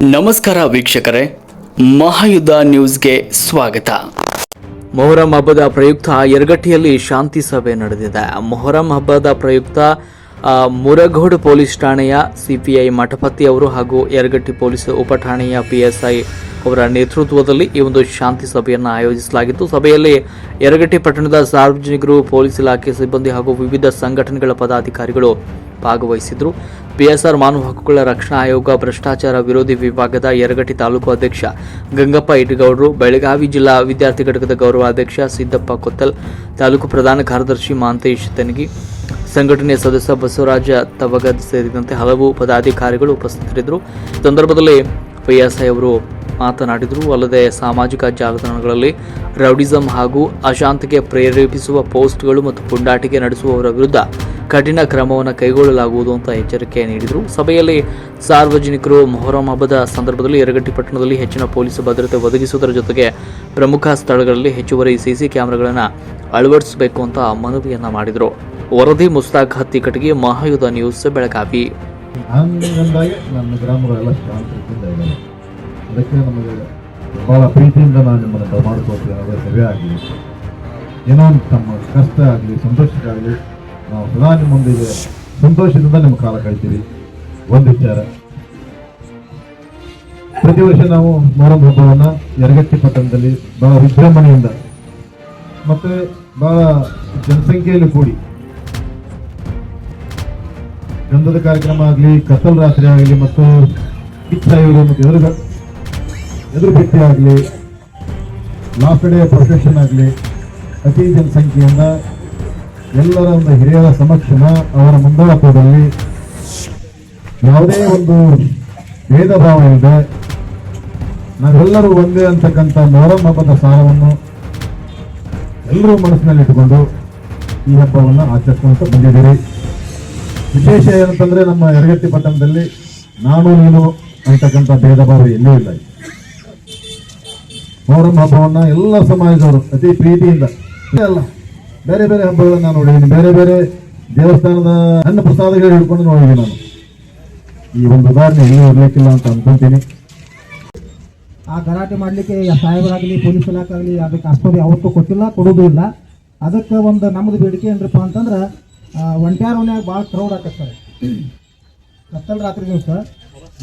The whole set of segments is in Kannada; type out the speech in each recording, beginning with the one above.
ನಮಸ್ಕಾರ ವೀಕ್ಷಕರೇ, ಮಹಾಯುದ್ಧ ನ್ಯೂಸ್ಗೆ ಸ್ವಾಗತ. ಮೊಹರಂ ಹಬ್ಬದ ಪ್ರಯುಕ್ತ ಯರಗಟ್ಟಿಯಲ್ಲಿ ಶಾಂತಿ ಸಭೆ ನಡೆದಿದೆ. ಮೊಹರಂ ಹಬ್ಬದ ಪ್ರಯುಕ್ತ ಮುರಗೋಡು ಪೊಲೀಸ್ ಠಾಣೆಯ ಸಿಪಿಐ ಮಠಪತಿ ಅವರು ಹಾಗೂ ಯರಗಟ್ಟಿ ಪೊಲೀಸ್ ಉಪಠಾಣೆಯ ಪಿಎಸ್ಐ ಅವರ ನೇತೃತ್ವದಲ್ಲಿ ಈ ಒಂದು ಶಾಂತಿ ಸಭೆಯನ್ನು ಆಯೋಜಿಸಲಾಗಿತ್ತು. ಸಭೆಯಲ್ಲಿ ಯರಗಟ್ಟಿ ಪಟ್ಟಣದ ಸಾರ್ವಜನಿಕರು, ಪೊಲೀಸ್ ಇಲಾಖೆ ಸಿಬ್ಬಂದಿ ಹಾಗೂ ವಿವಿಧ ಸಂಘಟನೆಗಳ ಪದಾಧಿಕಾರಿಗಳು ಭಾಗವಹಿಸಿದ್ರು. ಪಿಎಸ್ಆರ್ ಮಾನವ ಹಕ್ಕುಗಳ ರಕ್ಷಣಾ ಆಯೋಗ ಭ್ರಷ್ಟಾಚಾರ ವಿರೋಧಿ ವಿಭಾಗದ ಯರಗಟ್ಟಿ ತಾಲೂಕು ಅಧ್ಯಕ್ಷ ಗಂಗಪ್ಪ ಇಟಗೌಡರು, ಬೆಳಗಾವಿ ಜಿಲ್ಲಾ ವಿದ್ಯಾರ್ಥಿ ಘಟಕದ ಗೌರವಾಧ್ಯಕ್ಷ ಸಿದ್ದಪ್ಪ ಕೊತ್ತಲ್, ತಾಲೂಕು ಪ್ರಧಾನ ಕಾರ್ಯದರ್ಶಿ ಮಹಾಂತೇಶ್ ತೆನಗಿ, ಸಂಘಟನೆಯ ಸದಸ್ಯ ಬಸವರಾಜ ತವಗದ್ ಸೇರಿದಂತೆ ಹಲವು ಪದಾಧಿಕಾರಿಗಳು ಉಪಸ್ಥಿತರಿದ್ದರು. ಸಂದರ್ಭದಲ್ಲಿ ಪಿಎಸ್ಐ ಅವರು ಮಾತನಾಡಿದರು. ಅಲ್ಲದೆ ಸಾಮಾಜಿಕ ಜಾಲತಾಣಗಳಲ್ಲಿ ರೌಡಿಸಂ ಹಾಗೂ ಅಶಾಂತಿಗೆ ಪ್ರೇರೇಪಿಸುವ ಪೋಸ್ಟ್ಗಳು ಮತ್ತು ಪುಂಡಾಟಿಕೆ ನಡೆಸುವವರ ವಿರುದ್ಧ ಕಠಿಣ ಕ್ರಮವನ್ನು ಕೈಗೊಳ್ಳಲಾಗುವುದು ಅಂತ ಎಚ್ಚರಿಕೆ ನೀಡಿದರು. ಸಭೆಯಲ್ಲಿ ಸಾರ್ವಜನಿಕರು ಮೊಹರಂ ಹಬ್ಬದ ಸಂದರ್ಭದಲ್ಲಿ ಯರಗಟ್ಟಿ ಪಟ್ಟಣದಲ್ಲಿ ಹೆಚ್ಚಿನ ಪೊಲೀಸ್ ಭದ್ರತೆ ಒದಗಿಸುವುದರ ಜೊತೆಗೆ ಪ್ರಮುಖ ಸ್ಥಳಗಳಲ್ಲಿ ಹೆಚ್ಚುವರಿ ಸಿಸಿ ಕ್ಯಾಮೆರಾಗಳನ್ನು ಅಳವಡಿಸಬೇಕು ಅಂತ ಮನವಿಯನ್ನ ಮಾಡಿದರು. ವರದಿ ಮುಸ್ತಾಕ್ ಹತ್ತಿಕಟ್ಟಿಗೆ, ಮಹಾಯುದ್ಧ ನ್ಯೂಸ್, ಬೆಳಗಾವಿ. ನಮ್ಮ ಗ್ರಾಮಗಳೆಲ್ಲ ಶಾಂತಿಯಿಂದ ಅದಕ್ಕೆ ನಮಗೆ ಭಾಳ ಪ್ರೀತಿಯಿಂದ ನಾನು ನಿಮ್ಮನ್ನು ಬರಮಾಡ್ಕೋತೀವಿ. ಅದರ ಸಭೆ ಆಗಲಿ, ಏನೋ ತಮ್ಮ ಕಷ್ಟ ಆಗಲಿ, ಸಂತೋಷಕ್ಕಾಗಲಿ ನಾವು ಸದಾ ನಿಮ್ಮೊಂದಿಗೆ ಸಂತೋಷದಿಂದ ನಿಮ್ಮ ಕಾಲ ಕಳಿತೀವಿ. ಒಂದು ವಿಚಾರ, ಪ್ರತಿ ವರ್ಷ ನಾವು ಮೊಹರಂ ಹಬ್ಬವನ್ನು ಯರಗಟ್ಟಿ ಪಟ್ಟಣದಲ್ಲಿ ಬಹಳ ವಿಜೃಂಭಣೆಯಿಂದ ಮತ್ತು ಬಹಳ ಜನಸಂಖ್ಯೆಯಲ್ಲಿ ಕೂಡಿ ಗಂಧದ ಕಾರ್ಯಕ್ರಮ ಆಗಲಿ, ಕತ್ತಲ ರಾತ್ರಿ ಆಗಲಿ ಮತ್ತು ಕಿಚ್ಚಾಯುಗಳು ಮತ್ತು ಎದುರು ಭೇಟಿ ಆಗಲಿ, ಲಾಸ್ಟ್ ಡೇ ಪ್ರೊಸೆಷನ್ ಆಗಲಿ, ಅತಿ ಜನಸಂಖ್ಯೆಯಿಂದ ಎಲ್ಲರ ಒಂದು ಹಿರಿಯರ ಸಮಕ್ಷಮ ಅವರ ಮುಂದಾಳತ್ವದಲ್ಲಿ ಯಾವುದೇ ಒಂದು ಭೇದ ಭಾವ ಇಲ್ಲದೆ ನಾವೆಲ್ಲರೂ ಒಂದೇ ಅಂತಕ್ಕಂಥ ಮೊಹರಂ ಹಬ್ಬದ ಸಾರವನ್ನು ಎಲ್ಲರೂ ಮನಸ್ಸಿನಲ್ಲಿ ಇಟ್ಟುಕೊಂಡು ಈ ಹಬ್ಬವನ್ನು ಆಚರಿಸ್ಕೊಂತ ಬಂದಿದ್ದೀರಿ. ವಿಶೇಷ ಏನಂತಂದ್ರೆ ನಮ್ಮ ಯರಗಟ್ಟಿ ಪಟ್ಟಣದಲ್ಲಿ ನಾನು ನೀನು ಅಂತಕ್ಕಂಥ ಭೇದ ಭಾವ ಎಲ್ಲೂ ಇಲ್ಲ. ಮೊಹರಂ ಹಬ್ಬವನ್ನು ಎಲ್ಲ ಸಮಾಜದವರು ಅತಿ ಪ್ರೀತಿಯಿಂದ ಅಲ್ಲ, ಬೇರೆ ಬೇರೆ ಹಬ್ಬಗಳನ್ನು ನೋಡಿದ್ದೀನಿ, ಬೇರೆ ಬೇರೆ ದೇವಸ್ಥಾನದ ಅನ್ನ ಪ್ರಸಾದಗಳು ಹಿಡ್ಕೊಂಡು ನೋಡಿದ್ದೀನಿ. ನಾನು ಈ ಒಂದು ಉದಾಹರಣೆ ಎಲ್ಲಿ ಇರಲಿಕ್ಕಿಲ್ಲ ಅಂತ ಅನ್ಕೊಂತೀನಿ. ಆ ಗಲಾಟೆ ಮಾಡಲಿಕ್ಕೆ ಸಾಹೇಬರಾಗಲಿ, ಪೊಲೀಸ್ ಇಲಾಖೆ ಆಗಲಿ ಅದಕ್ಕೆ ಅಷ್ಟೊಂದು ಯಾವತ್ತೂ ಕೊಟ್ಟಿಲ್ಲ, ಕೊಡೋದು ಇಲ್ಲ. ಅದಕ್ಕೆ ಒಂದು ನಮ್ಮದು ಬೇಡಿಕೆ ಏನಪ್ಪ ಅಂತಂದ್ರೆ, ಒಂಟ್ಯಾರ ಮನ್ಯಾಗ ಭಾಳ ಕ್ರೌಡ್ ಹಾಕತ್ತಾರೆ. ಕತ್ತಲ ರಾತ್ರಿ ದಿವಸ,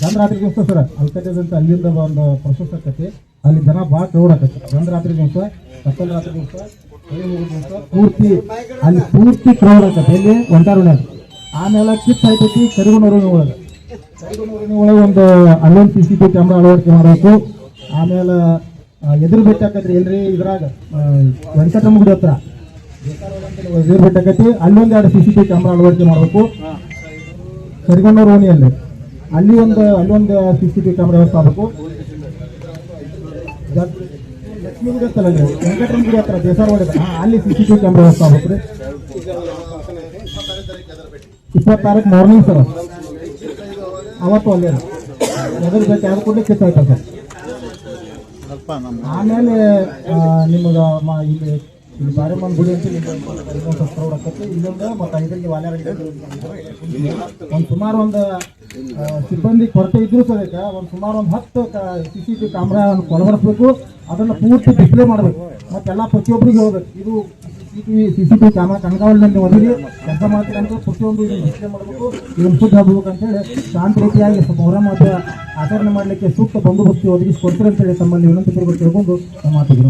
ಗಂಧ ರಾತ್ರಿ ದಿವಸ ಸರ್ ಅಲ್ಕಟ್ಟದಂತ ಅಲ್ಲಿಂದ ಒಂದು ಪ್ರೊಸೆಸ್ ಆಕತಿ, ಅಲ್ಲಿ ಜನ ಭಾಳ ಕ್ರೌಡ್ ಆಕತ್ತೆ. ಗಂಧ ರಾತ್ರಿ ದಿವಸ, ಕತ್ತಲ ರಾತ್ರಿ ದಿವಸ, ಪೂರ್ತಿ ಅಲ್ಲಿ ಪೂರ್ತಿ ಕ್ರೌಡ್ ಆಕತ್ತೆ. ಇಲ್ಲಿ ಒಂಟ್ಯಾರ ಮನ್ಯಾಗ ಆಮೇಲೆ ಕಿತ್ ಆಯ್ತೈತಿ ಕರಿಗುಣೂರಿನ ಒಳಗೆ. ಒಂದು ಅಲ್ಲೊಂದು CCTV ಕ್ಯಾಮ್ರಾ ಅಳವಡಿಕೆ ಮಾಡಬೇಕು. ಆಮೇಲೆ ಎದುರು ಭೇಟಿ ಆಕತ್ರಿ ಎಲ್ರಿ ಇದ್ರಾಗ ವೆಂಕಟರಮಣ ಗುಡಿ ಹತ್ರ ಎದುರು ಭೇಟಿ ಆಕತಿ, ಅಲ್ಲೊಂದು 2 CCTV ಕ್ಯಾಮ್ರಾ ಅಳವಡಿಕೆ ಮಾಡಬೇಕು. ಕರಿಗಣ್ಣೂರು ಓಣಿಯಲ್ಲಿ ಅಲ್ಲೊಂದು CCTV ಕ್ಯಾಮ್ರಾ ವ್ಯವಸ್ಥೆ ಆಗಬೇಕು. ಲಕ್ಷ್ಮೀ ಗುಡಿ ಹತ್ರ ವೆಂಕಟರಮಣ ಗುಡಿ ಹತ್ರ ದೇಸಾರ ಹೊಡೆದ ಅಲ್ಲಿ CCTV ಕ್ಯಾಮ್ರಾ ವ್ಯವಸ್ಥೆ ಆಗ್ಬೇಕು ರೀ. 26 ಮಾರ್ನಿಂಗ್ ಸರ್, ಅವತ್ತು ಅಲ್ಲೇ ಎದುರು ಭೇಟಿ ಆದ ಕೂಡಲೇ ಕಿತ್ ಆಯ್ತಾ ಸರ್. ಆಮೇಲೆ ನಿಮಗೆ ಇಲ್ಲಿ ಬಾರೆಮ್ಮನ ಗುಡಿ ಅಂತ ಇನ್ನೊಂದು ಕ್ರೌಡ್ ಆಕತಿ. ಇಲ್ಲೊಂದು ಮತ್ತು ಐದರಿಗೆ ವಾಲ್ಯಾರ ಒಂದು ಸುಮಾರು ಒಂದು ಸಿಬ್ಬಂದಿ ಕೊರತೆ ಇದ್ರೂ ಸಹಿತ ಒಂದು ಸುಮಾರು ಒಂದು 10 CCTV ಕ್ಯಾಮ್ರಾ ಕೊಳಬಡಿಸ್ಬೇಕು. ಅದನ್ನು ಪೂರ್ತಿ ಡಿಸ್ಪ್ಲೇ ಮಾಡಬೇಕು. ಮತ್ತೆಲ್ಲ ಪ್ರತಿಯೊಬ್ಬರಿಗೆ ಹೋಗ್ಬೇಕು, ಇದು CCTV ಕ್ಯಾಮ್ರಾ ಕಣ್ಗಾವಲಿನಲ್ಲಿ ಒದಗಿ ಕೆಲಸ ಮಾಡ್ತೀವಿ ಅಂತ ಪ್ರತಿಯೊಂದು ಡಿಸ್ಪ್ಲೇ ಮಾಡಬೇಕು. ಇದನ್ನು ಶುದ್ಧ ಆಗಬೇಕು ಅಂತೇಳಿ ಶಾಂತ ರೀತಿಯಾಗಿ ಮೊಹರಂ ಹಬ್ಬ ಆಚರಣೆ ಮಾಡಲಿಕ್ಕೆ ಸೂಕ್ತ ಬಂದೋಬಸ್ತಿ ಒದಗಿಸಿಕೊಡ್ತೀರಿ ಅಂತೇಳಿ ತಮ್ಮಲ್ಲಿ ವಿನಂತಿ ಪೂರ್ವಕ ತಿಳ್ಕೊಂಡು ನಮ್ಮ ಮಾತಿಗೆ